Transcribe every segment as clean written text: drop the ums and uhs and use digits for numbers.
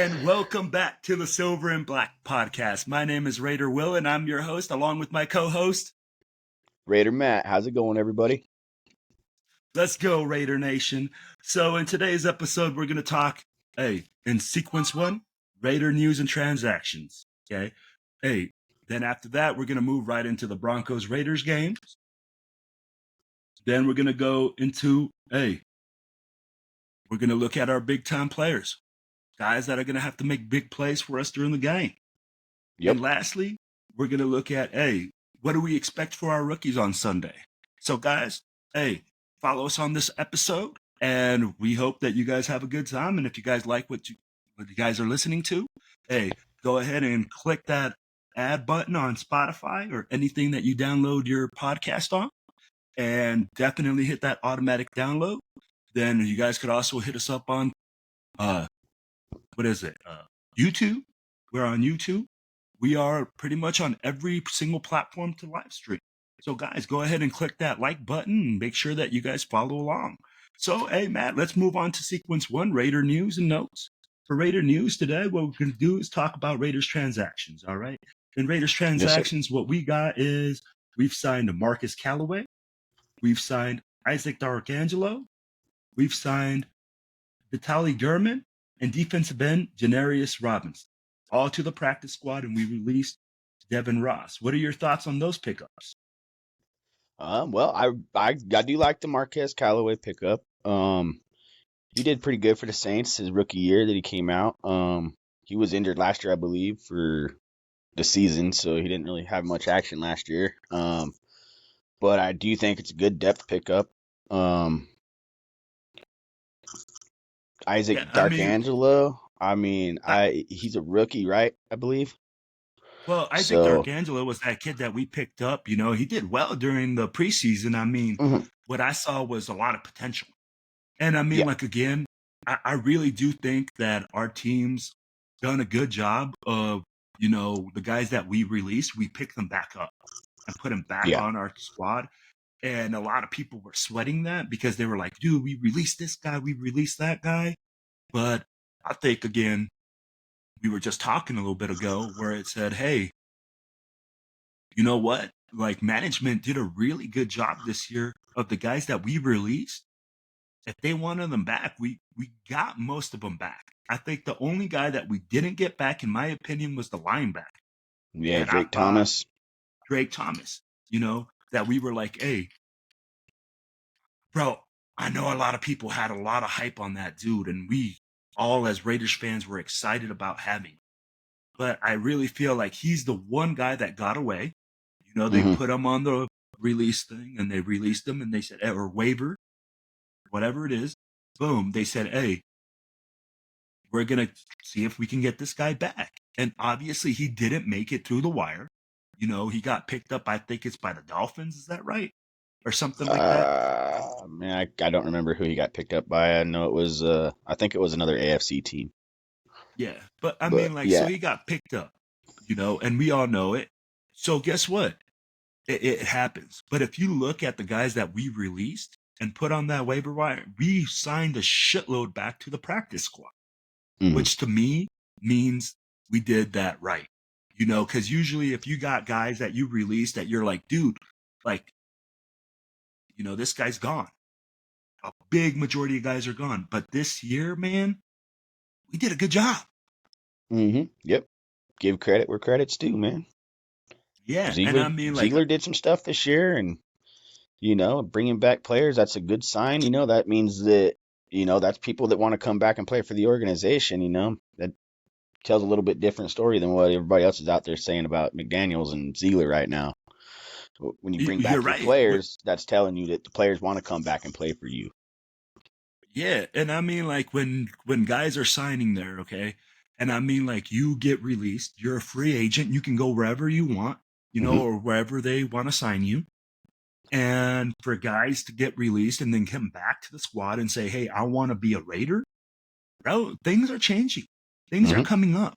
And welcome back to the Silver and Black podcast. My name is Raider Will, and I'm your host, along with my co-host. Raider Matt, how's it going, everybody? Let's go, Raider Nation. So in today's episode, we're going to talk, in sequence 1, Raider news and transactions, okay? Then after that, we're going to move right into the Broncos-Raiders game. Then we're going to go into, we're going to look at our big-time players. Guys that are going to have to make big plays for us during the game. Yep. And lastly, we're going to look at, what do we expect for our rookies on Sunday? So, guys, follow us on this episode, and we hope that you guys have a good time. And if you guys like what you guys are listening to, go ahead and click that add button on Spotify or anything that you download your podcast on, and definitely hit that automatic download. Then you guys could also hit us up on YouTube. We're on YouTube. We are pretty much on every single platform to live stream. So guys, go ahead and click that like button and make sure that you guys follow along. So, Matt, let's move on to sequence 1, Raider news and notes. For Raider news today, what we're going to do is talk about Raiders transactions, all right? In Raiders transactions, what we got is we've signed Marcus Callaway. We've signed Isaac D'Arcangelo. We've signed Vitaly Gurman. And defensive end, Janarius Robinson, all to the practice squad, and we released Devin Ross. What are your thoughts on those pickups? Well, I do like the Marquez Callaway pickup. He did pretty good for the Saints his rookie year that he came out. He was injured last year, I believe, for the season, so he didn't really have much action last year. But I do think it's a good depth pickup. Isaac D'Arcangelo. He's a rookie, right? I believe. Well, Isaac D'Arcangelo was that kid that we picked up. You know, he did well during the preseason. What I saw was a lot of potential. And again, I really do think that our team's done a good job of, the guys that we released, we picked them back up and put them back on our squad. And a lot of people were sweating that because they were like, dude, we released this guy, we released that guy. But I think, again, we were just talking a little bit ago where it said, hey, you know what? Like, management did a really good job this year of the guys that we released. If they wanted them back, we got most of them back. I think the only guy that we didn't get back, in my opinion, was the linebacker. Yeah, Drake Thomas. That we were like, hey, bro, I know a lot of people had a lot of hype on that dude, and we all as Raiders fans were excited about having him. But I really feel like he's the one guy that got away. They put him on the release thing, and they released him, and they said, or waiver, whatever it is. Boom. They said, hey, we're going to see if we can get this guy back. And obviously he didn't make it through the wire. He got picked up, I think it's by the Dolphins. Is that right? Or something like that? Man, I don't remember who he got picked up by. I know it was, I think it was another AFC team. Yeah. So he got picked up, and we all know it. So guess what? It happens. But if you look at the guys that we released and put on that waiver wire, we signed a shitload back to the practice squad, which to me means we did that right. Because usually if you got guys that you release that you're like, dude, this guy's gone. A big majority of guys are gone. But this year, man, we did a good job. Yep. Give credit where credit's due, man. Yeah. Ziegler did some stuff this year, and, bringing back players, that's a good sign. That means that, that's people that want to come back and play for the organization, that tells a little bit different story than what everybody else is out there saying about McDaniels and Ziegler right now. When you bring back your players, that's telling you that the players want to come back and play for you. Yeah, and when guys are signing there, okay, and you get released, you're a free agent, you can go wherever you want, or wherever they want to sign you. And for guys to get released and then come back to the squad and say, hey, I want to be a Raider, bro, things are changing. Things are coming up.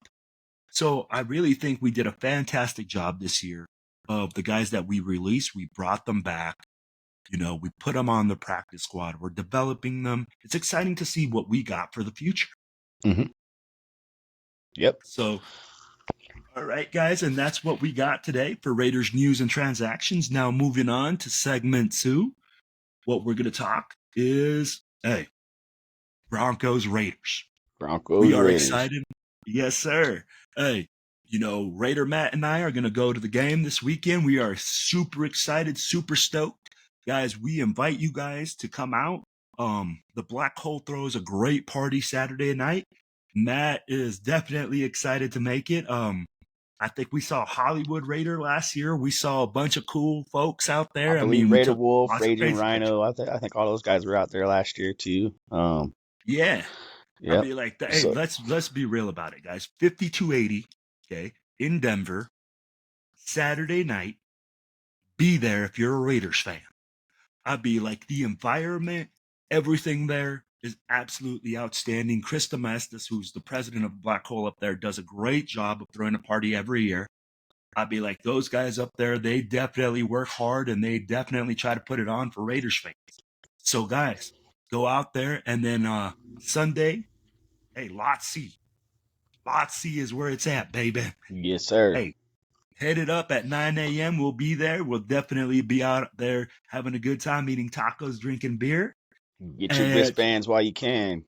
So I really think we did a fantastic job this year of the guys that we released. We brought them back. We put them on the practice squad. We're developing them. It's exciting to see what we got for the future. Yep. So, all right, guys, and that's what we got today for Raiders news and transactions. Now, moving on to segment 2, what we're going to talk is, hey, Broncos Raiders. We Broncos are Raiders. excited. Yes, sir. Hey, Raider Matt and I are going to go to the game this weekend. We are super excited, super stoked. Guys, we invite you guys to come out. The Black Hole throws a great party Saturday night. Matt is definitely excited to make it. I think we saw Hollywood Raider last year. We saw a bunch of cool folks out I there. I believe mean, we Raider took Wolf, lots of Raging crazy pictures. Rhino. I think all those guys were out there last year too. Yeah. I Yep. mean, like, hey, So let's be real about it, guys. 5280, okay, in Denver, Saturday night. Be there if you're a Raiders fan. I'd be like the environment, everything there is absolutely outstanding. Chris Domestis, who's the president of Black Hole up there, does a great job of throwing a party every year. I'd be like, those guys up there, they definitely work hard and they definitely try to put it on for Raiders fans. So, guys, go out there and then Sunday, hey, Lot C. Lot C is where it's at, baby. yes, sir. Hey, head it up at 9 a.m. We'll be there. We'll definitely be out there having a good time, eating tacos, drinking beer. Get your And wristbands while you can.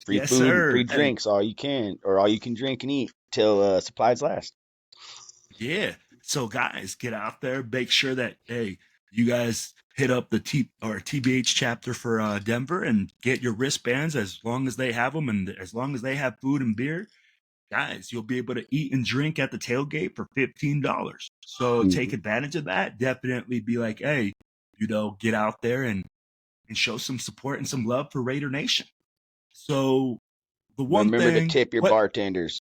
Free yes, food and sir. free Hey, drinks all you can, or all you can drink and eat till supplies last. yeah. So guys, get out there. Make sure that hey, you guys hit up the TBH chapter for Denver and get your wristbands as long as they have them and as long as they have food and beer. Guys, you'll be able to eat and drink at the tailgate for $15. So take Mhm. advantage of that. Definitely be like, hey, get out there and show some support and some love for Raider Nation. So the one Remember to thing, tip your what? bartenders.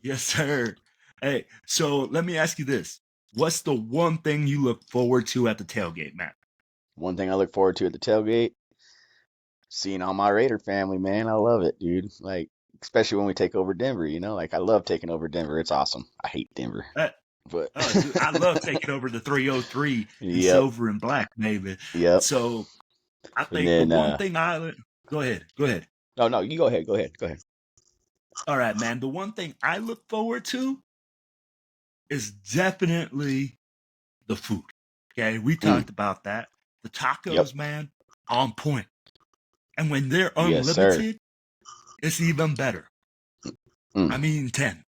Yes, sir. Hey, so let me ask you this: what's the one thing you look forward to at the tailgate, Matt? One thing I look forward to at the tailgate, seeing all my Raider family, man. I love it, dude. Like, especially when we take over Denver, like I love taking over Denver. It's awesome. I hate Denver, Uh, but oh, dude, I love taking over the 303 in yep, silver and black, baby. yep. So I And think the then one thing I go ahead, go ahead. no, no, you go ahead, go ahead. All right, man. The one thing I look forward to is definitely the food. Okay, we Mm, talked about that. The yep. tacos, man, on point. And when they're Yes, sir. unlimited, it's even better. Mm, I mean, 10.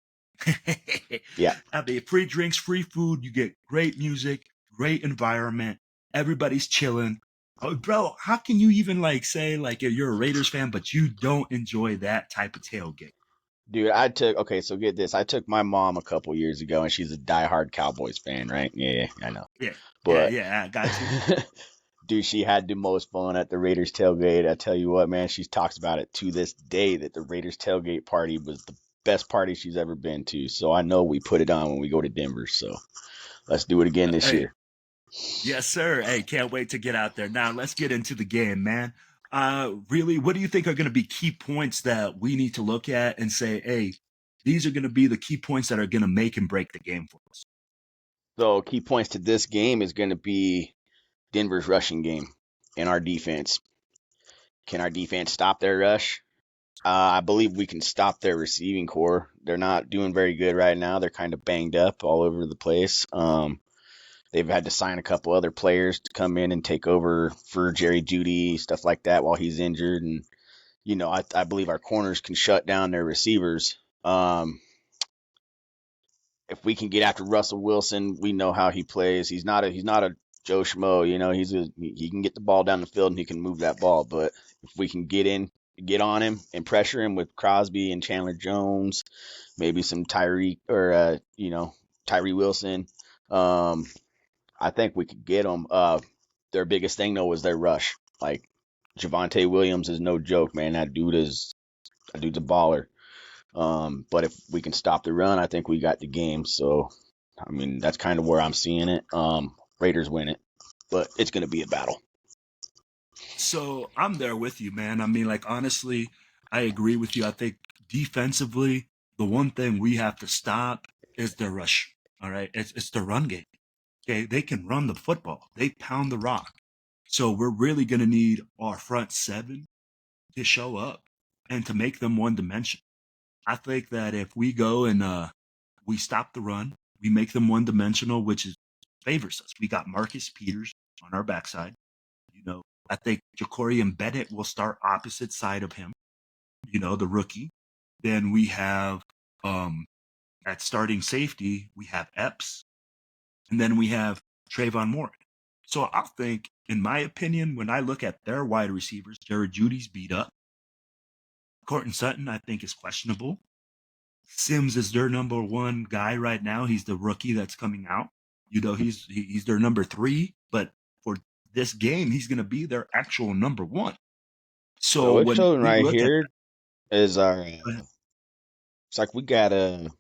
yeah. I mean, free drinks, free food. You get great music, great environment. Everybody's chilling. Oh, bro, how can you even like say like you're a Raiders fan, but you don't enjoy that type of tailgate? Dude, okay, so get this. I took my mom a couple years ago, and she's a diehard Cowboys fan, right? Yeah, I know. Yeah, yeah, But, yeah. I got you. dude, she had the most fun at the Raiders tailgate. I tell you what, man, she talks about it to this day that the Raiders tailgate party was the best party she's ever been to. So I know we put it on when we go to Denver. So let's do it again this Hey, year. yes, sir. Hey, can't wait to get out there. Now let's get into the game, man. Really, what do you think are going to be key points that we need to look at and say, hey, these are going to be the key points that are going to make and break the game for us? So key points to this game is going to be Denver's rushing game and our defense. Can our defense stop their rush? I believe we can stop their receiving core. They're not doing very good right now. They're kind of banged up all over the place. They've had to sign a couple other players to come in and take over for Jerry Jeudy, stuff like that, while he's injured. And I believe our corners can shut down their receivers. If we can get after Russell Wilson, we know how he plays. He's not a Joe Schmo. He can get the ball down the field and he can move that ball. But if we can get on him and pressure him with Crosby and Chandler Jones, maybe some Tyree Wilson, I think we could get them. Their biggest thing though was their rush. Like Javonte Williams is no joke, man. That dude's a baller. But if we can stop the run, I think we got the game. So, I mean, that's kind of where I'm seeing it. Raiders win it, but it's going to be a battle. So I'm there with you, man. I mean, like, honestly, I agree with you. I think defensively, the one thing we have to stop is the rush. All right. It's the run game. Okay. They can run the football, they pound the rock. So we're really going to need our front seven to show up and to make them one dimension. I think that if we go and we stop the run, we make them one dimensional, which is favors us. We got Marcus Peters on our backside. I think Ja'Cory and Bennett will start opposite side of him. The rookie. Then we have at starting safety, we have Epps, and then we have Trayvon Moore. So I think, in my opinion, when I look at their wide receivers, Jared Judy's beat up. Courtland Sutton, I think, is questionable. Sims is their number one guy right now. He's the rookie that's coming out. He's their number 3, but for this game, he's going to be their actual number 1. So what's when showing we right look at here is our. that, It's like we got a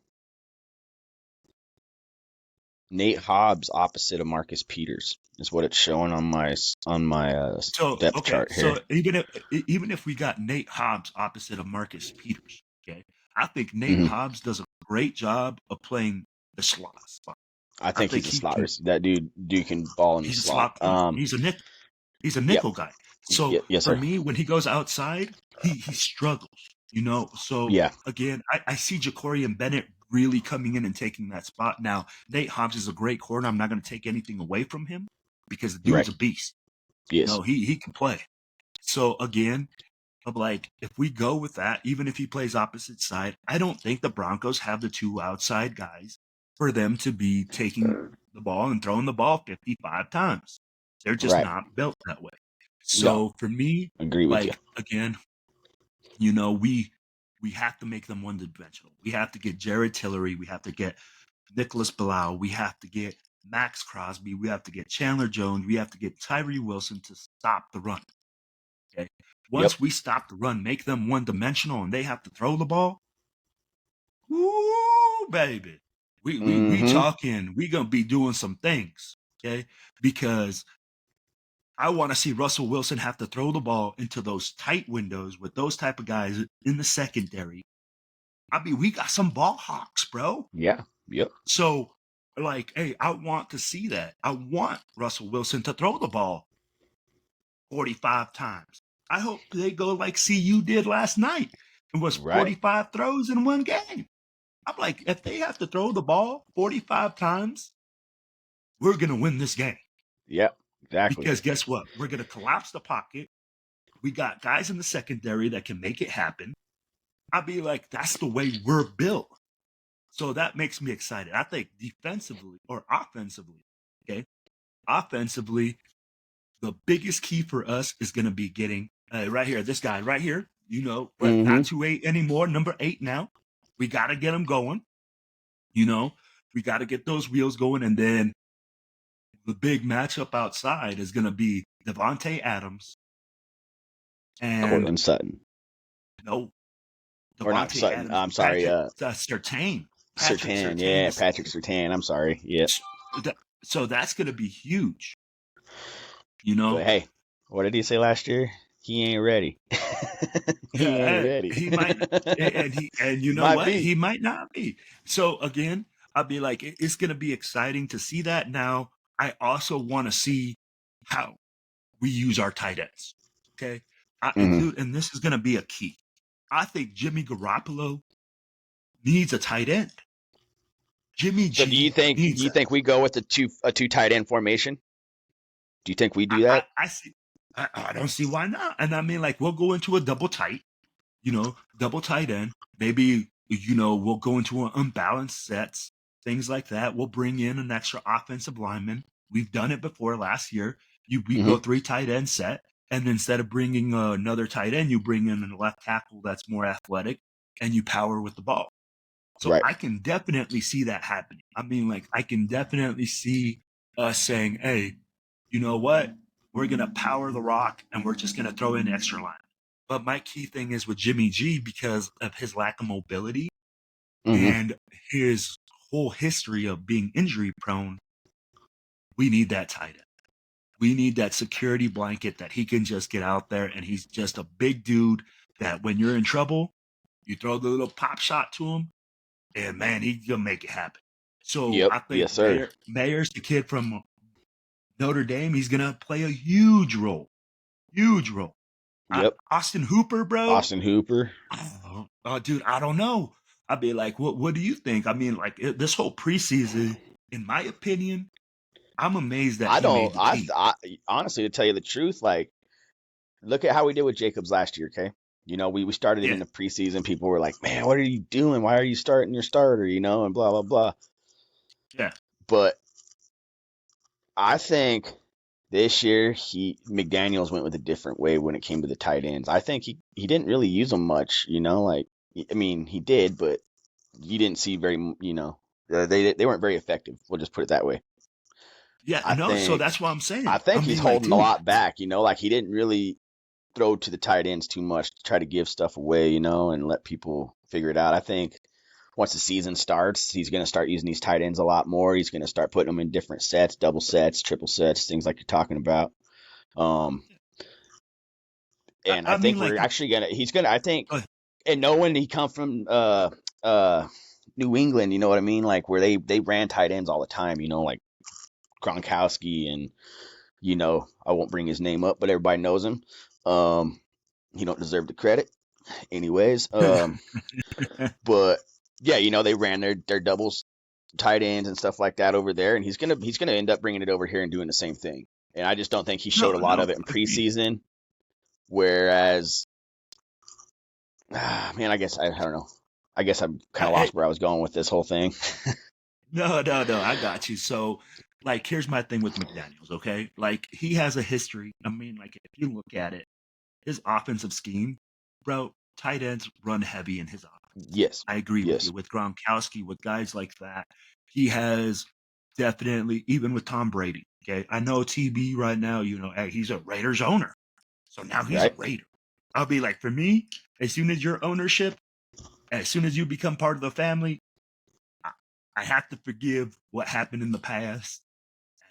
Nate Hobbs opposite of Marcus Peters. Is what it's showing on my depth chart here. So even if we got Nate Hobbs opposite of Marcus Peters, okay, I think Nate Hobbs does a great job of playing the slot spot. I think he's a slot receiver. That dude can ball in the slot. He's a nickel guy. So yes, for me, when he goes outside, he struggles. So again, I see Ja'Cory and Bennett really coming in and taking that spot. Now, Nate Hobbs is a great corner. I'm not going to take anything away from him because the dude's a beast. Yes. He can play. So again, I'm like, if we go with that, even if he plays opposite side, I don't think the Broncos have the 2 outside guys for them to be taking the ball and throwing the ball 55 times. They're just not built that way. So for me, agree with you. Again, we have to make them one-dimensional. We have to get Jared Tillery. We have to get Nicholas Bilal. We have to get Max Crosby. We have to get Chandler Jones. We have to get Tyree Wilson to stop the run. Okay. Once we stop the run, make them one-dimensional, and they have to throw the ball. Woo, baby. We talking. We gonna be doing some things. Okay, because I want to see Russell Wilson have to throw the ball into those tight windows with those type of guys in the secondary. I mean, we got some ball hawks, bro. Yeah. Yep. So, hey, I want to see that. I want Russell Wilson to throw the ball 45 times. I hope they go like CU did last night. It was 45 throws in one game. I'm like, if they have to throw the ball 45 times, we're going to win this game. Yep. Exactly. Because guess what? We're going to collapse the pocket. We got guys in the secondary that can make it happen. I'd be like, that's the way we're built. So that makes me excited. I think defensively or offensively, the biggest key for us is going to be getting right here, this guy right here, but not 2-8 anymore, number 8 now. We got to get him going. We got to get those wheels going, and then the big matchup outside is going to be Devontae Adams and Courtland Sutton. No, or not Sutton. Adams, I'm sorry. Surtain. Surtain. Yeah, Patrick Surtain. I'm sorry. Yeah. So that's going to be huge. But hey, what did he say last year? He ain't ready. He ain't ready. He might, and you know what? He might not be. So again, I'll be like, it's going to be exciting to see that. Now, I also want to see how we use our tight ends. Okay, and this is going to be a key. I think Jimmy Garoppolo needs a tight end. Jimmy G. So do you think we go with a two tight end formation? Do you think we do that? I see. I don't see why not. And I mean, we'll go into a double tight end. Maybe, we'll go into an unbalanced sets, things like that. We'll bring in an extra offensive lineman. We've done it before last year. We go 3 tight end set. And instead of bringing another tight end, you bring in a left tackle that's more athletic and you power with the ball. So I can definitely see that happening. I mean, I can definitely see us saying, hey, you know what? We're going to power the rock and we're just going to throw in extra line. But my key thing is with Jimmy G, because of his lack of mobility and his whole history of being injury prone, we need that tight end. We need that security blanket that he can just get out there, and he's just a big dude that when you're in trouble, you throw the little pop shot to him, and man, he's going to make it happen. So I think Mayer's the kid from Notre Dame. He's going to play a huge role. Yep. Austin Hooper, bro. Austin Hooper. Dude, I don't know. I'd be like, what do you think? I mean, like this whole preseason, in my opinion, I'm amazed that I he don't. made the team. I honestly, to tell you the truth, like look at how we did with Jacobs last year. Okay, we started him Yeah, in the preseason. People were like, "Man, what are you doing? Why are you starting your starter?" And blah blah blah. yeah. But I think this year McDaniels went with a different way when it came to the tight ends. I think he didn't really use them much. Like I mean he did, but you didn't see very. They weren't very effective. We'll just put it that way. Yeah, I no, so think that's what I'm I saying. I think he's mean, like, holding a dude, lot back. Like he didn't really throw to the tight ends too much to try to give stuff away, and let people figure it out. I think once the season starts, he's going to start using these tight ends a lot more. He's going to start putting them in different sets, double sets, triple sets, things like you're talking about. Um, and I I mean, think like, we're actually I think, uh, and knowing he come from New England, you know what I mean? Like where they ran tight ends all the time, like Gronkowski and, I won't bring his name up, but everybody knows him. He don't deserve the credit. Anyways, but yeah, they ran their doubles, tight ends and stuff like that over there, and he's gonna end up bringing it over here and doing the same thing. And I just don't think he showed a lot no, of it in agreed. preseason. Whereas, man, I don't know. I guess I'm kind of Hey, lost where I was going with this whole thing. no, I got you. So, like, here's my thing with McDaniels, okay? Like, he has a history. I mean, like, if you look at it, his offensive scheme, bro, tight ends run heavy in his offense. Yes, I agree with yes, you. With Gronkowski, with guys like that, he has definitely, even with Tom Brady, okay? I know TB right now, hey, he's a Raiders owner. So now he's a right. Raider. I'll be like, for me, as soon as your ownership, as soon as you become part of the family, I, I have to forgive what happened in the past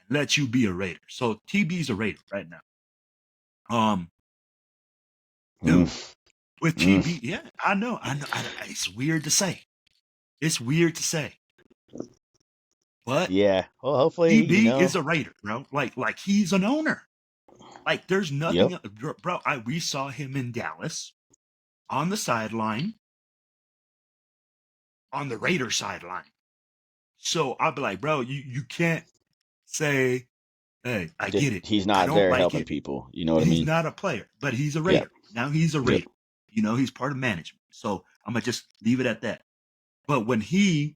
and let you be a Raider. So TB's a Raider right now. Um, Mm, dude, with mm, TB, yeah, I know. It's weird to say. It's weird to say, but yeah. Well, hopefully, TB is a Raider, bro. Like he's an owner. Like there's Yep. nothing, bro. We saw him in Dallas on the sideline, on the Raider sideline. So I'll be like, bro, you can't say, hey, I That get it. he's I not don't there like helping it. people. You know what I He's mean? not a player, but he's a Yep. Raider. Now he's a Yep. Raider. He's part of management. So I'm gonna just leave it at that. But when he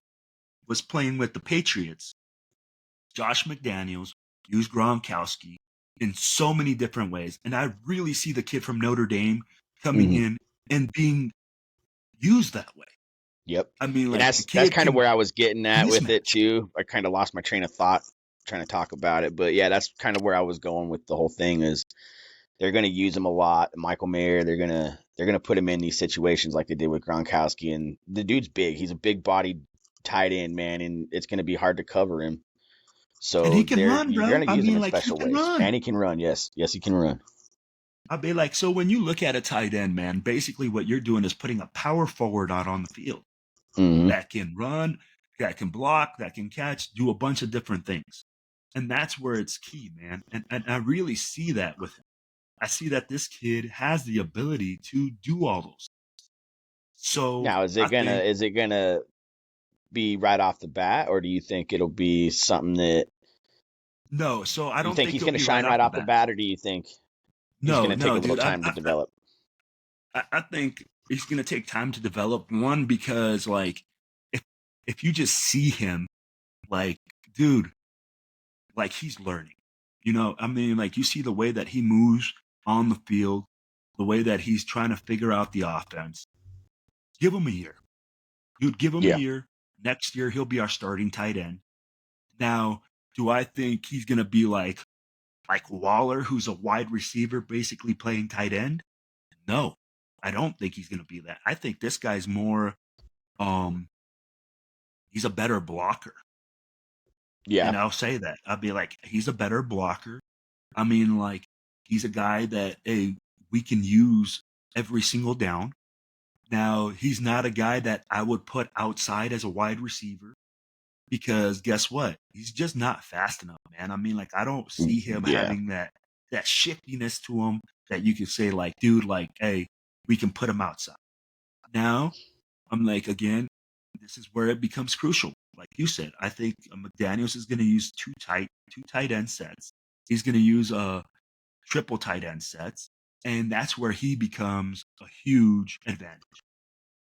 was playing with the Patriots, Josh McDaniels used Gronkowski in so many different ways. And I really see the kid from Notre Dame coming Hmm. in and being used that way. Yep. I mean, And like the that's kid kind of can where I was getting at piece with it match. too. I kind of lost my train of thought trying to talk about it, but yeah, that's kind of where I was going with the whole thing is they're going to use him a lot. Michael Mayer, they're going to put him in these situations like they did with Gronkowski, and the dude's big. He's a big bodied tight end, man, and it's going to be hard to cover him. And So he can run, you're going bro. to I use him mean, in like he special can ways, run. and he can run. Yes, yes, he can run. I'd be like, so when you look at a tight end, man, basically what you're doing is putting a power forward out on the field Hmm. that can run, that can block, that can catch, do a bunch of different things. And that's where it's key, man. And I really see that with him. I see that this kid has the ability to do all those. So Now, I think is it gonna be right off the bat, or do you think it'll be something that no. So I you don't think think he's it'll gonna be right shine right off the off the bat. bat, or do you think he's No, gonna take no, a little dude. time to develop? I think it's gonna take time to develop. One, because like if if you just see him, like, dude, like he's learning. I mean, like you see the way that he moves on the field, the way that he's trying to figure out the offense. Give him a year. Dude, give him a Yeah, year. Next year he'll be our starting tight end. Now, do I think he's gonna be like Waller, who's a wide receiver basically playing tight end? No. I don't think he's gonna be that. I think this guy's more um he's a better blocker. yeah, And I'll say that. I'll be like, he's a better blocker. I mean, like, he's a guy that we can use every single down. Now, he's not a guy that I would put outside as a wide receiver because guess what? He's just not fast enough, man. I mean, like, I don't see him yeah. having that shiftiness to him that you could say like, dude, like, hey, we can put him outside. Now, I'm like, again, this is where it becomes crucial. Like you said, I think McDaniels is going to use two tight end sets. He's going to use triple tight end sets, and that's where he becomes a huge advantage.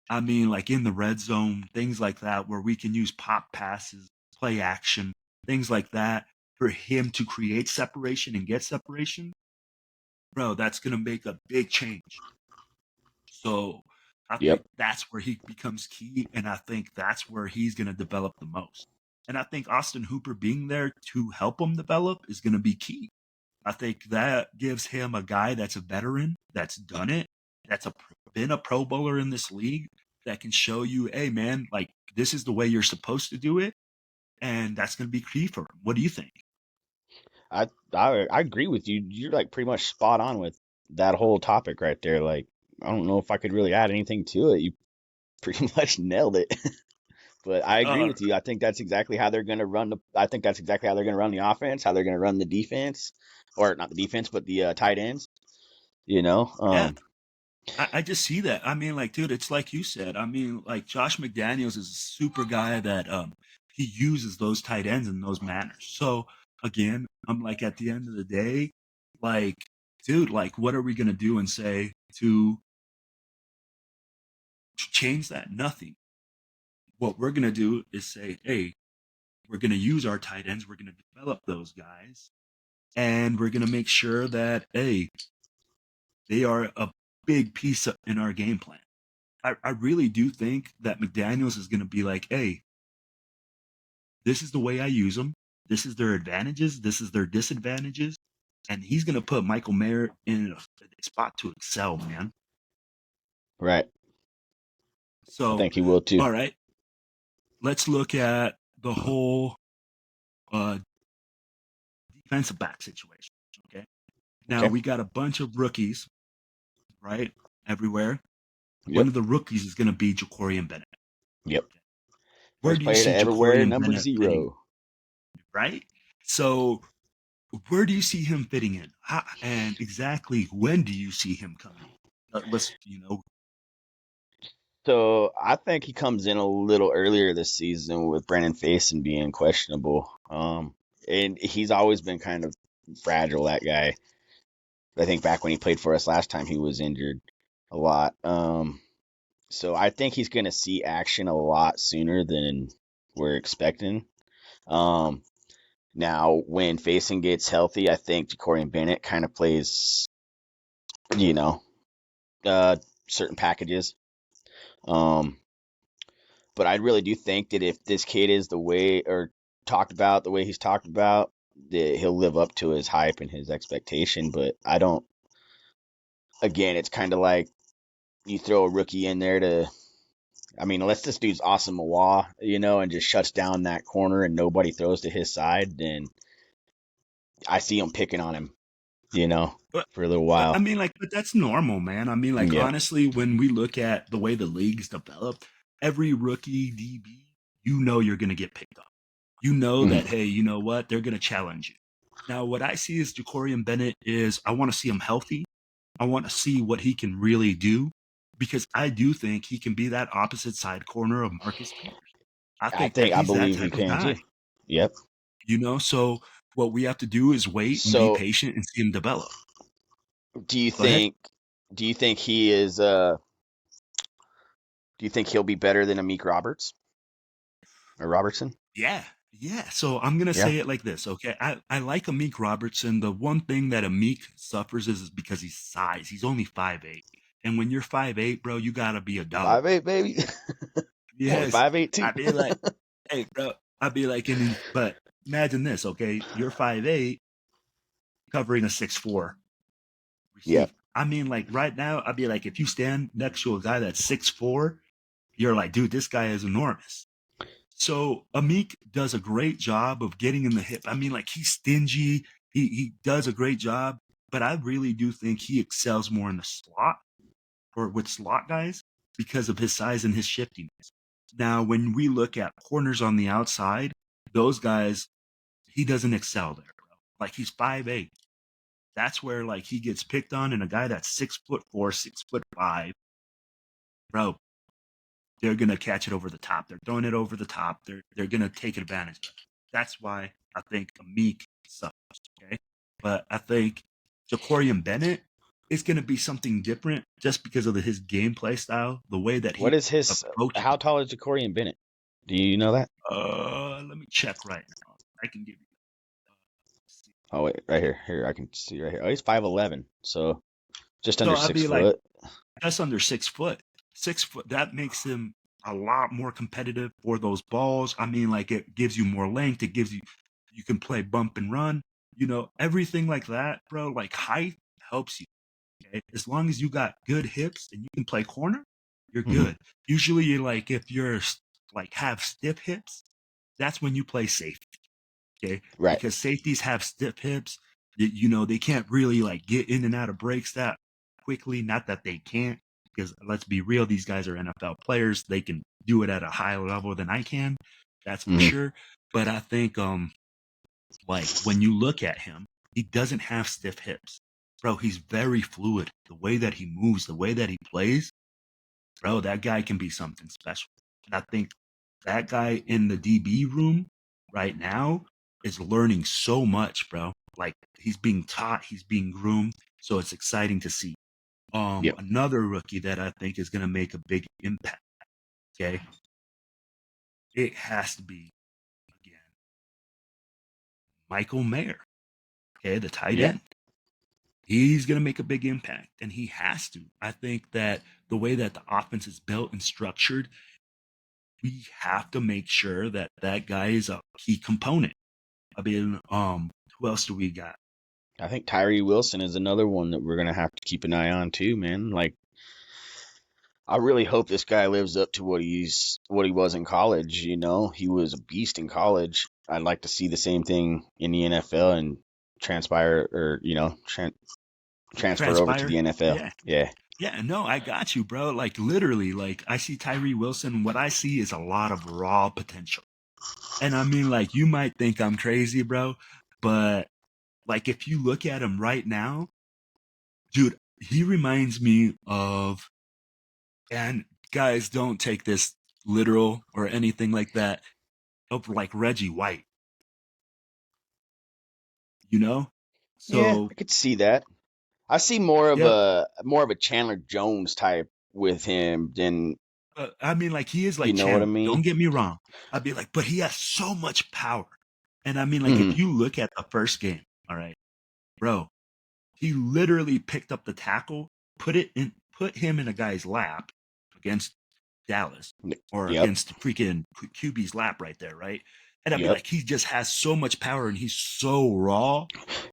I mean, like in the red zone, things like that, where we can use pop passes, play action, things like that for him to create separation and get separation. Bro, that's going to make a big change. So I think Yep. that's where he becomes key, and I think that's where he's going to develop the most. And I think Austin Hooper being there to help him develop is going to be key. I think that gives him a guy that's a veteran, that's done it, that's been a Pro Bowler in this league, that can show you, hey man, like this is the way you're supposed to do it, and that's going to be key for him. What do you think? I agree with you. You're like pretty much spot on with that whole topic right there. Like, I don't know if I could really add anything to it. You pretty much nailed it. But I agree Uh, with you. I think that's exactly how they're going to run the. I think that's exactly how they're going to run the offense. How they're going to run the defense, or not the defense, but the tight ends. You know. yeah, I just see that. I mean, like, dude, it's like you said. I mean, like Josh McDaniels is a super guy that he uses those tight ends in those manners. So again, I'm like at the end of the day, like, dude, like what are we gonna do and say to change that? Nothing. What we're gonna do is say, hey, we're gonna use our tight ends, we're gonna develop those guys, and we're gonna make sure that hey, they are a big piece in our game plan. I really do think that McDaniels is going to be like, hey, this is the way I use them. This is their advantages. This is their disadvantages. And he's going to put Michael Mayer in a spot to excel, man. Right. I So, think he will too. all right, let's look at the whole uh, defensive back situation. Okay. Now, Okay. we got a bunch of rookies, right? Everywhere. One Yep. of the rookies is going to be Jacorian Bennett. Yep. Okay. Where First do you player to see ever wear Jacorian number Bennett fitting, 0. right? So, where do you see him fitting in? And exactly when do you see him coming in? Let's, So I think he comes in a little earlier this season with Brennan Faison being questionable. And he's always been kind of fragile, that guy. I think back when he played for us last time, he was injured a lot. So I think he's going to see action a lot sooner than we're expecting. Um, Now, when Faison gets healthy, I think Jacorian Bennett kind of plays, you know, uh, certain packages. Um, but I really do think that if this kid is the way, or talked about the way he's talked about, that he'll live up to his hype and his expectation. But I don't. Again, it's kind of like you throw a rookie in there to. I mean, unless this dude's awesome Mawa, and just shuts down that corner and nobody throws to his side, then I see him picking on him, but for a little I while. mean, like, but that's normal, man. I mean, like, Yep. honestly, when we look at the way the league's developed, every rookie DB, you're going to get picked up. You know that, Mhm. hey, you know what? They're going to challenge you. Now, what I see is Jacorian Bennett is I want to see him healthy. I want to see what he can really do because I do think he can be that opposite side corner of Marcus Peters. I think that I he's that believe he type of can too. guy, Yep. So what we have to do is wait and be So, patient and see him develop. do you Go ahead. think do you think he is do you think he'll be better than Amik Roberts or Robertson? Yeah. Yeah. So I'm going to Yeah. say it like this. Okay. I like Amik Robertson. The one thing that Amik suffers is because he's size. He's only 5'8". And when you're 5'8", bro, you got to be a dog. 5'8", baby. I'm only Yes. 5'8" too. I'd be like, hey, bro, I'd be like, but imagine this. Okay. You're 5'8", covering a 6'4" Yeah. receiver. I mean, like right now, I'd be like, if you stand next to a guy that's 6'4", you're like, dude, this guy is enormous. So Amik does a great job of getting in the hip. I mean, like he's stingy. He does a great job, but I really do think he excels more in the slot or with slot guys because of his size and his shiftiness. Now, when we look at corners on the outside, those guys, he doesn't excel there, bro. Like he's 5'8". That's where like he gets picked on, and a guy that's 6'4", 6'5", bro, they're gonna catch it over the top. They're throwing it over the top. They're gonna take advantage of it. That's why I think Meek sucks. Okay, but I think Jacorian Bennett is gonna be something different just because of his gameplay style, the way that What he is his? approaches. How tall is Jacorian Bennett? Do you know that? Let me check right now. I can give you. Oh wait, right here. Here I can see right here. Oh, he's 5'11", so just So under I'd 6 be like, foot. that's under 6 foot. 6 foot, that makes him a lot more competitive for those balls. I mean, like it gives you more length. It gives you, you can play bump and run, everything like that, bro. Like height helps you. Okay. As long as you got good hips and you can play corner, you're Hmm. good. Usually, like if you're like have stiff hips, that's when you play safety. Okay. Right. Because safeties have stiff hips. They can't really like get in and out of breaks that quickly. Not that they can't, because let's be real, these guys are NFL players. They can do it at a higher level than I can. That's for Hmm. sure. But I think like when you look at him, he doesn't have stiff hips. Bro, he's very fluid. The way that he moves, the way that he plays, bro, that guy can be something special. And I think that guy in the DB room right now is learning so much, bro. Like he's being taught, he's being groomed. So it's exciting to see. Yep. Another rookie that I think is going to make a big impact. Okay. It has to be, again, Michael Mayer. Okay. The tight Yeah. end. He's going to make a big impact, and he has to. I think that the way that the offense is built and structured, we have to make sure that that guy is a key component. I mean, who else do we got? I think Tyree Wilson is another one that we're gonna have to keep an eye on too, man. Like, I really hope this guy lives up to what he was in college. He was a beast in college. I'd like to see the same thing in the NFL and transpire or transfer over to Transpire. the NFL. Yeah. Yeah. Yeah, no, I got you, bro. Like literally, like I see Tyree Wilson. What I see is a lot of raw potential. And I mean, like you might think I'm crazy, bro, but like if you look at him right now, dude, he reminds me of, and guys, don't take this literal or anything like that, of like Reggie White, you know? Yeah, So I could see that. I see more of yeah, a Chandler Jones type with him than I mean, like he is you like know what I Chandler. mean. Don't get me wrong. I'd be like, but he has so much power. And I mean, like Hmm. if you look at the first game, all right, bro, he literally picked up the tackle, put him in a guy's lap against Dallas or Yep. against freaking QB's lap right there, right? And I'd be Yep. like, he just has so much power and he's so raw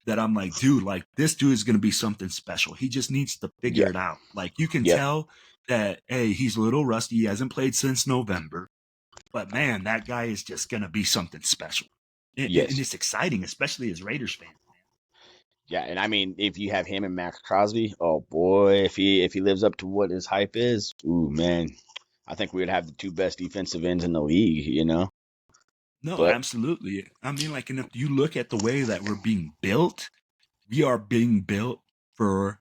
that I'm like, dude, like this dude is gonna be something special. He just needs to figure Yep. it out. Like you can Yep. tell that, hey, he's a little rusty. He hasn't played since November, but man, that guy is just gonna be something special. And Yes. it's exciting, especially as Raiders fans. Yeah, and I mean, if you have him and Max Crosby, oh boy, if he lives up to what his hype is, ooh man, I think we would have the two best defensive ends in the league. No, But absolutely. I mean, like, and if you look at the way that we're being built, we are being built for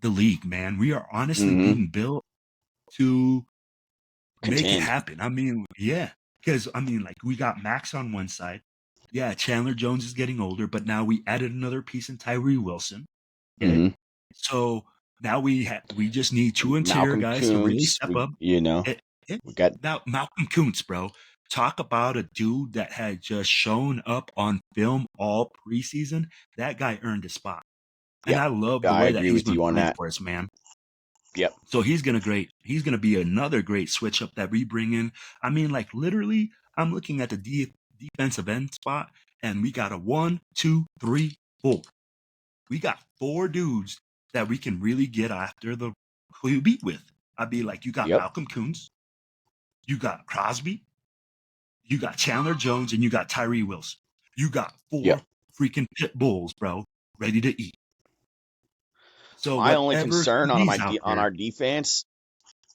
the league, man. We are honestly hmm being built to make it contend. happen. I mean, yeah, because I mean, like, we got Max on one side. Yeah, Chandler Jones is getting older, but now we added another piece in Tyree Wilson. Okay, Hmm. so now we just need two interior Malcolm guys to really Kuntz, step up. It, it, we got now Malcolm Kuntz, bro, talk about a dude that had just shown up on film all preseason. That guy earned a spot, and yeah. I love the I way that agree he's with been you on playing that. for us, man. Yep. So He's gonna be another great switch up that we bring in. I mean, like literally, I'm looking at the defensive end spot, and we got a 1, 2, 3, 4. We got 4 dudes that we can really get after the QB with. I'd be like, you got Yep. Malcolm Coons, you got Crosby, you got Chandler Jones, and you got Tyree Wilson. You got Yep. 4 freaking pit bulls, bro, ready to eat. So My only whatever concern QB's out on there, our defense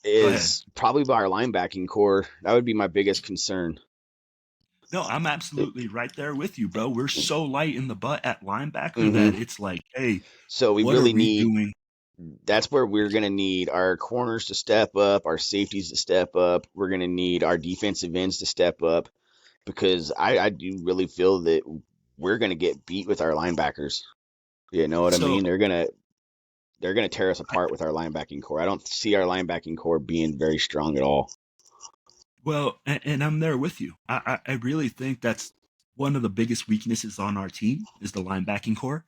go ahead. is probably by our linebacking core. That would be my biggest concern. No, I'm absolutely right there with you, bro. We're so light in the butt at linebacker that Mm-hmm. it's like, hey, So we what are really we need. doing? That's where we're going to need our corners to step up, our safeties to step up. We're going to need our defensive ends to step up because I do really feel that we're going to get beat with our linebackers. You know what I So, mean? They're gonna tear us I, apart with our linebacking core. I don't see our linebacking core being very strong at all. well, and I'm there with you. I really think that's one of the biggest weaknesses on our team is the linebacking core.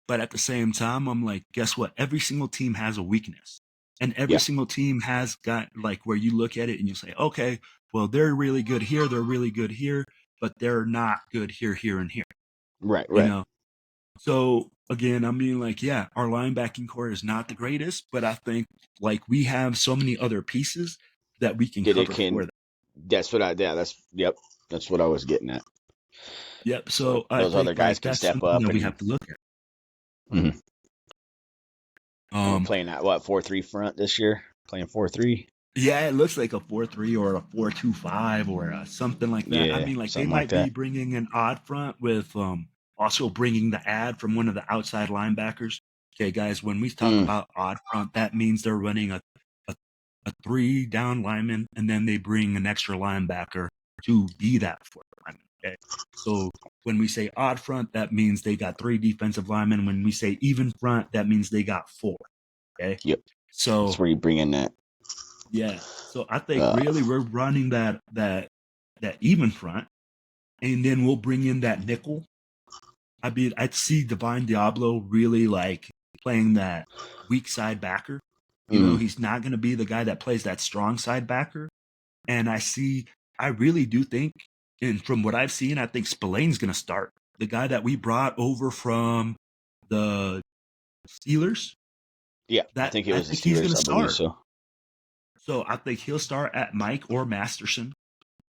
But at the same time, I'm like, guess what? Every single team has a weakness. And every Yeah, single team has got like where you look at it and you say, okay, well, they're really good here, they're really good here, but they're not good here, here, and here. right, You right. know, so again, I mean, like, yeah, our linebacking core is not the greatest, but I think like we have so many other pieces that we can That it cover for can. them. That's what I. Yeah, that's yep. That's what I was getting at. Yep. So So I those other think guys like can that's step something up, that we and have to look at. mhm. And we're Um, playing at what 4-3 front this year. Playing 4-3. yeah, it looks like a 4-3 or a 4-2-5 or something like that. I Yeah, mean, like they something like might be that. bringing an odd front with also bringing the ad from one of the outside linebackers. Okay, guys, when we talk Mm, about odd front, that means they're running a, a three down lineman and then they bring an extra linebacker to be that fourth lineman. Okay, so when we say odd front, that means they got three defensive linemen. When we say even front, that means they got four. Okay, yep. That's so where you bring in that. yeah. So I think Uh, really we're running that even front, and then we'll bring in that nickel. I'd see Divine Diablo really like playing that weak side backer. mm, He's not going to be the guy that plays that strong side backer. And I really do think, and from what I've seen, I think Spillane's going to start. The guy that we brought over from the Steelers, yeah, I that think it I was the think he's going Steelers. to I believe start. so. So I think he'll start at Mike or Masterson.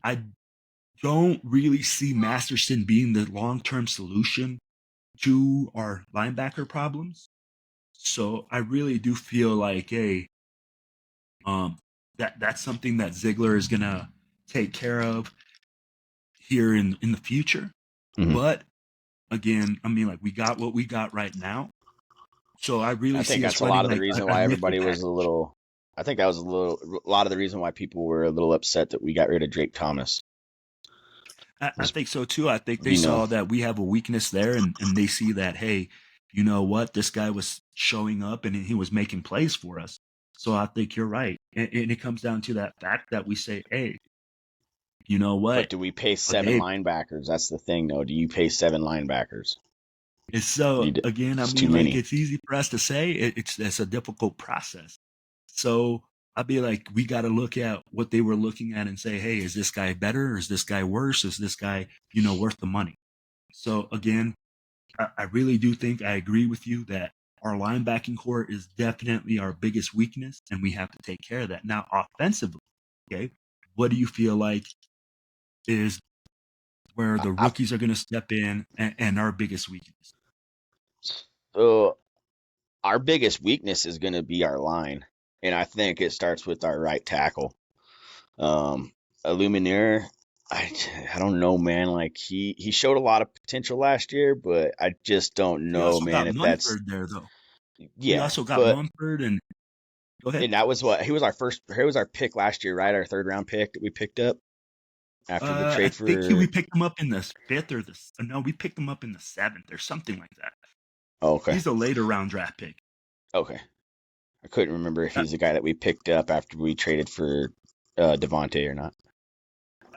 I don't really see Masterson being the long term solution to our linebacker problems. So I really do feel like um that's something that Ziegler is gonna take care of here in the future. Hmm. But again, I mean like we got what we got right now. So I really I think see us that's a lot running of the like reason a why nickel everybody was a package. little. I think that was a lot of the reason why people were a little upset that we got rid of Drake Thomas. I Was think so too. I think they you know, saw that we have a weakness there and they see that, hey, you know what? This guy was showing up and he was making plays for us. So I think you're right. And it comes down to that fact that we say, hey, you know but what? do we pay seven Okay. linebackers? That's the thing, though. Do you pay seven linebackers? It's so You d- again, I it's too mean, like many. it's easy for us to say it's a difficult process. So I'd be like, we got to look at what they were looking at and say, hey, is this guy better? Or is this guy worse? Is this guy, worth the money? So again, I really do think I agree with you that our linebacking core is definitely our biggest weakness, and we have to take care of that. Now, offensively, okay, what do you feel like is where the I, rookies are going to step in and our biggest weakness? so our biggest weakness is going to be our line, and I think it starts with our right tackle. Illuminaire, I I don't know, man. Like he showed a lot of potential last year, but I just don't We know, also man. got If that's Munford there, though. We yeah, also got but Munford, and go ahead. and that was what he was our first. He was our pick last year, right? Our third round pick that we picked up after the I trade think for. we picked him up in the fifth or no, we picked him up in the seventh or something like that. Oh, okay, He's a later round draft pick. okay. I couldn't remember if Uh, he's the guy that we picked up after we traded for Devontae or not.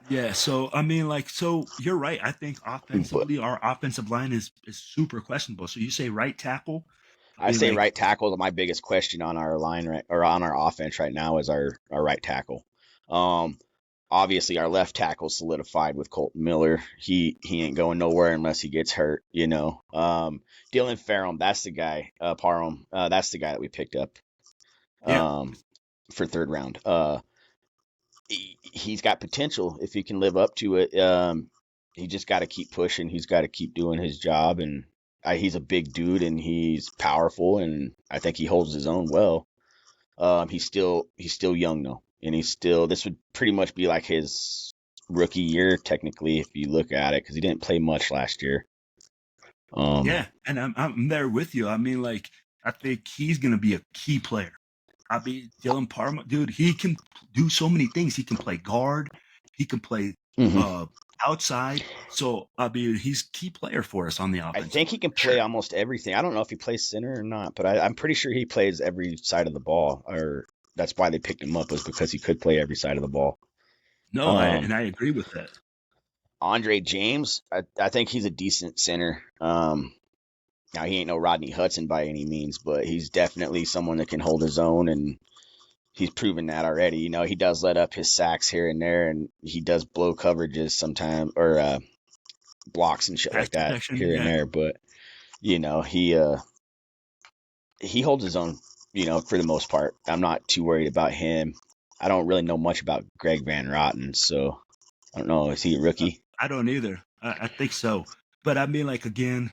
Yeah, so I mean, like, so you're right. I think But offensively, our offensive line is super questionable. So you say right tackle, I I mean, say like, right tackle is my biggest question on our line right or on our offense right now is our right tackle. Um, Obviously our left tackle solidified with Colton Miller. He ain't going nowhere unless he gets hurt, you know. Dylan Ferrum, that's the guy. Parham, that's the guy that we picked up yeah, um, for third round. He's got potential if he can live up to it. He just got to keep pushing. He's got to keep doing his job, and he's a big dude and he's powerful, and I think he holds his own well. He's still young though, and he's still. This would pretty much be like his rookie year technically if you look at it because he didn't play much last year. Yeah, and I'm there with you. I mean, like, I think he's gonna be a key player. I mean, Dylan Parma, dude, he can do so many things. He can play guard, he can play Mm-hmm. uh outside. So I mean, he's key player for us on the I offensive think he line, can for play sure. almost everything. I don't know if he plays center or not, but I'm pretty sure he plays every side of the ball. Or that's why they picked him up was because he could play every side of the ball. No, Um, I agree with that. Andre James, I think he's a decent center. Now he ain't no Rodney Hudson by any means, but he's definitely someone that can hold his own, and he's proven that already. You know, he does let up his sacks here and there, and he does blow coverages sometimes or blocks and shit Pass like that protection, here and yeah. there. But you know, he holds his own. You know, for the most part, I'm not too worried about him. I don't really know much about Greg Van Rotten, so I don't know. Is he a rookie? I don't either. I think so. But I mean, like, again,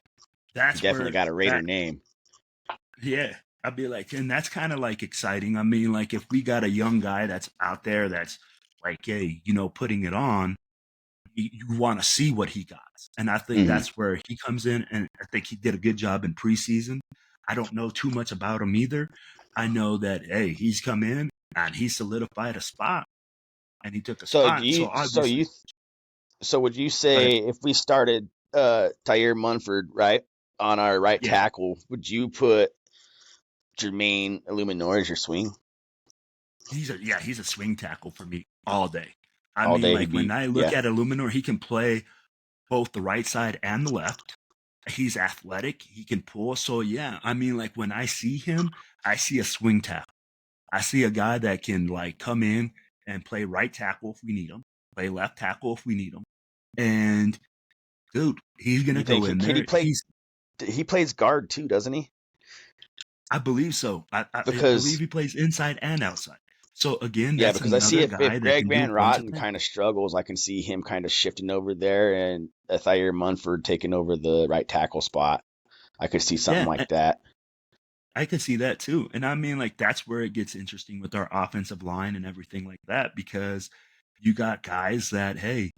He that's definitely where got a Raider that name. yeah. I'd be like, and that's kind of like exciting. I mean, like, if we got a young guy that's out there that's like, hey, putting it on, you want to see what he got. And I think Hmm. that's where he comes in. And I think he did a good job in preseason. I don't know too much about him either. I know that, hey, he's come in and he solidified a spot and he took a So do spot. you? So obviously, So would you go ahead. say if we started Tyre Munford right on our right Yeah, tackle, would you put Jermaine Illuminor as your swing he's a swing tackle for me all day. I all mean, day? He'd like when be I look yeah. at Illuminor, he can play both the right side and the left. He's athletic. He can pull. So yeah, I mean, like when I see him, I see a swing tackle. I see a guy that can like come in and play right tackle if we need him, play left tackle if we need him. And dude, he's gonna You think go he in could he there. play? He plays guard too, doesn't he? I believe so. I believe Because he plays inside and outside. So again, yeah, that's because I see another if guy that Greg can do a Van bunch of Rotten things. kind of struggles, I can see him kind of shifting over there and Thayer Munford taking over the right tackle spot. I could see something Yeah, like that. I could see that too. And I mean, like, that's where it gets interesting with our offensive line and everything like that, because you got guys that, hey,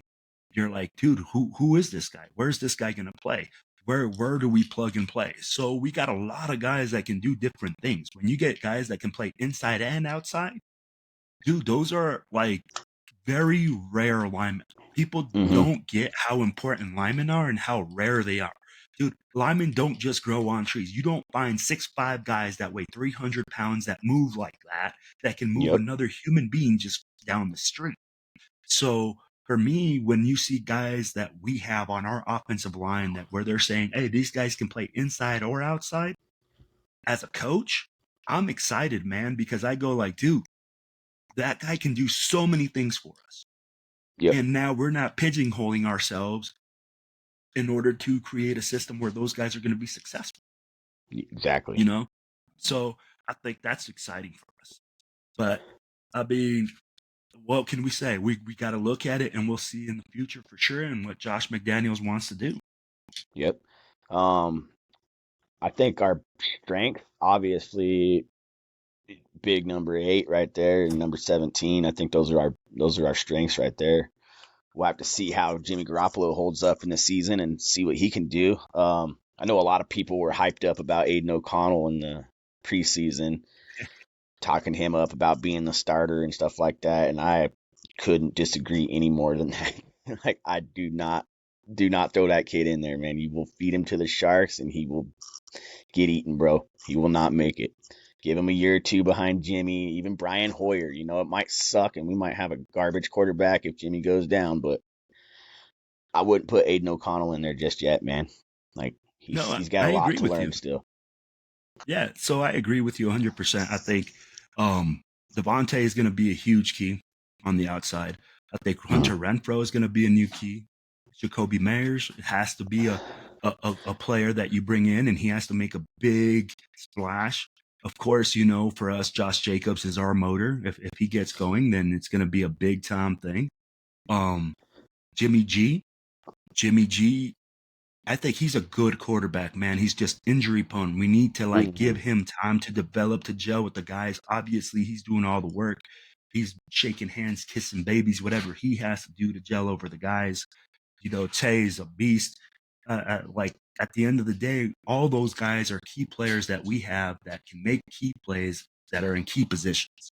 you're like, dude, who is this guy? Where's this guy gonna play? Where do we plug and play? So we got a lot of guys that can do different things. When you get guys that can play inside and outside, dude, those are like very rare linemen. People Hmm. don't get how important linemen are and how rare they are. Dude, linemen don't just grow on trees. You don't find 6'5" guys that weigh 300 pounds that move like that can move Yep. another human being just down the street. So for me, when you see guys that we have on our offensive line that where they're saying, hey, these guys can play inside or outside, as a coach, I'm excited, man, because I go like, dude, that guy can do so many things for us. Yep. And now we're not pigeonholing ourselves in order to create a system where those guys are going to be successful, you Exactly. know? So I think that's exciting for us. But I mean, what can we say? We got to look at it and we'll see in the future for sure and what Josh McDaniels wants to do. Yep. Um, I think our strength, obviously, big number 8 right there, and number 17. I think those are our strengths right there. We'll have to see how Jimmy Garoppolo holds up in the season and see what he can do. I know a lot of people were hyped up about Aiden O'Connell in the preseason, talking him up about being the starter and stuff like that, and I couldn't disagree any more than that. Like I do not throw that kid in there, man. You will feed him to the sharks and he will get eaten, bro. He will not make it. Give him a year or two behind Jimmy, even Brian Hoyer. You know, it might suck and we might have a garbage quarterback if Jimmy goes down, but I wouldn't put Aiden O'Connell in there just yet, man. Like No, he's got I a lot agree to with learn you. still. Yeah, so I agree with you 100%. I think Devontae is going to be a huge key on the outside. I think Hunter Renfro is going to be a new key. Jacoby Meyers has to be a player that you bring in, and he has to make a big splash. Of course, for us, Josh Jacobs is our motor. If he gets going, then it's going to be a big time thing. Um, Jimmy G, Jimmy G I think he's a good quarterback, man. He's just injury prone. We need to like Mm-hmm. give him time to develop, to gel with the guys. Obviously, he's doing all the work. He's shaking hands, kissing babies, whatever he has to do to gel over the guys. Tay's a beast. Like at the end of the day, all those guys are key players that we have that can make key plays that are in key positions.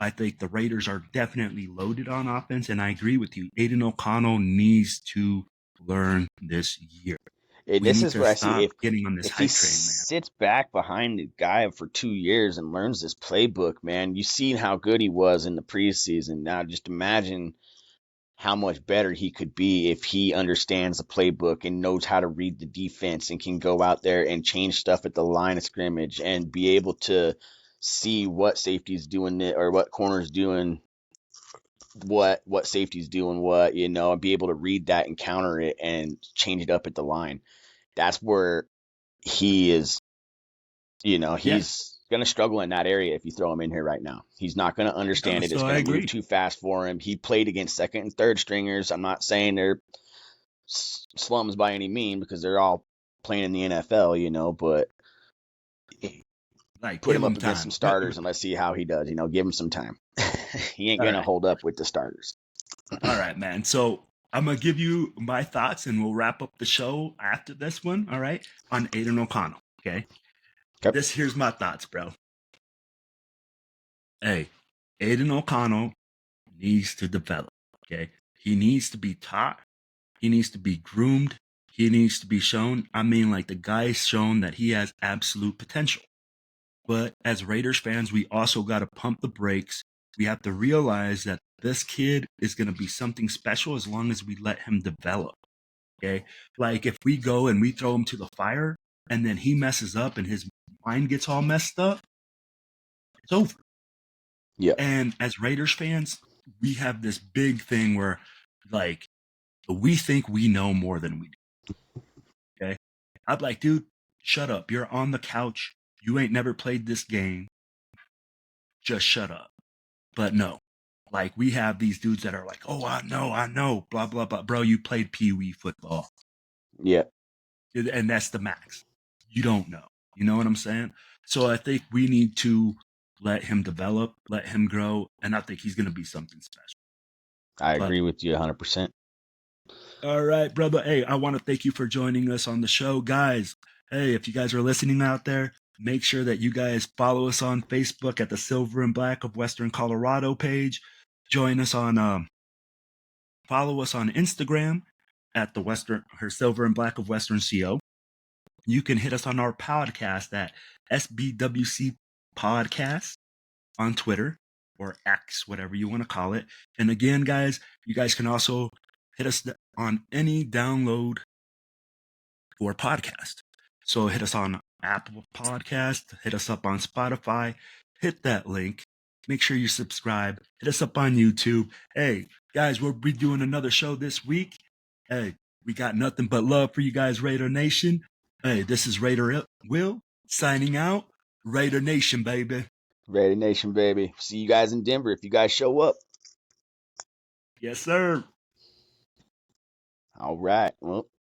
I think the Raiders are definitely loaded on offense, and I agree with you. Aiden O'Connell needs to learn this year. And We this need is to where I see stop getting on this if he hype train, man. sits back behind the guy for 2 years and learns this playbook, man, you've seen how good he was in the preseason. Now just imagine how much better he could be if he understands the playbook and knows how to read the defense and can go out there and change stuff at the line of scrimmage and be able to see what safety's doing or what corner's doing what safety's doing what, and be able to read that and counter it and change it up at the line. That's where he is, he's going to struggle in that area if you throw him in here right now. He's not going to understand it. It's So I going to move agree. too fast for him. He played against second and third stringers. I'm not saying they're slums by any mean because they're all playing in the NFL, but Like, put give him up him against time. some starters and let's see how he does. Give him some time. He ain't going to hold up with the starters. All right, man. So I'm going to give you my thoughts and we'll wrap up the show after this one, all right, on Aiden O'Connell, okay? Okay. Here's my thoughts, bro. Hey, Aiden O'Connell needs to develop, okay? He needs to be taught. He needs to be groomed. He needs to be shown. I mean, like, the guy's shown that he has absolute potential. But as Raiders fans, we also got to pump the brakes. We have to realize that this kid is going to be something special as long as we let him develop. Okay. Like if we go and we throw him to the fire and then he messes up and his mind gets all messed up, it's over. Yeah. And as Raiders fans, we have this big thing where like we think we know more than we do. Okay. I'm like, dude, shut up. You're on the couch. You ain't never played this game. Just shut up. But no, like we have these dudes that are like, oh, I know, blah, blah, blah. Bro, you played Pee-wee football. Yeah. And that's the max. You don't know. You know what I'm saying? So I think we need to let him develop, let him grow, and I think he's going to be something special. I agree with you 100%. All right, brother. Hey, I want to thank you for joining us on the show. Guys, hey, if you guys are listening out there, make sure that you guys follow us on Facebook at the Silver and Black of Western Colorado page. Join us on, follow us on Instagram at the Silver and Black of Western CO. You can hit us on our podcast at SBWC Podcast on Twitter or X, whatever you want to call it. And again, guys, you guys can also hit us on any download for podcast. So hit us on Apple Podcast, hit us up on Spotify, hit that link. Make sure you subscribe. Hit us up on YouTube. Hey, guys, we'll be doing another show this week. Hey, we got nothing but love for you guys, Raider Nation. Hey, this is Raider Will signing out. Raider Nation, baby. Raider Nation, baby. See you guys in Denver if you guys show up. Yes, sir. All right. Well,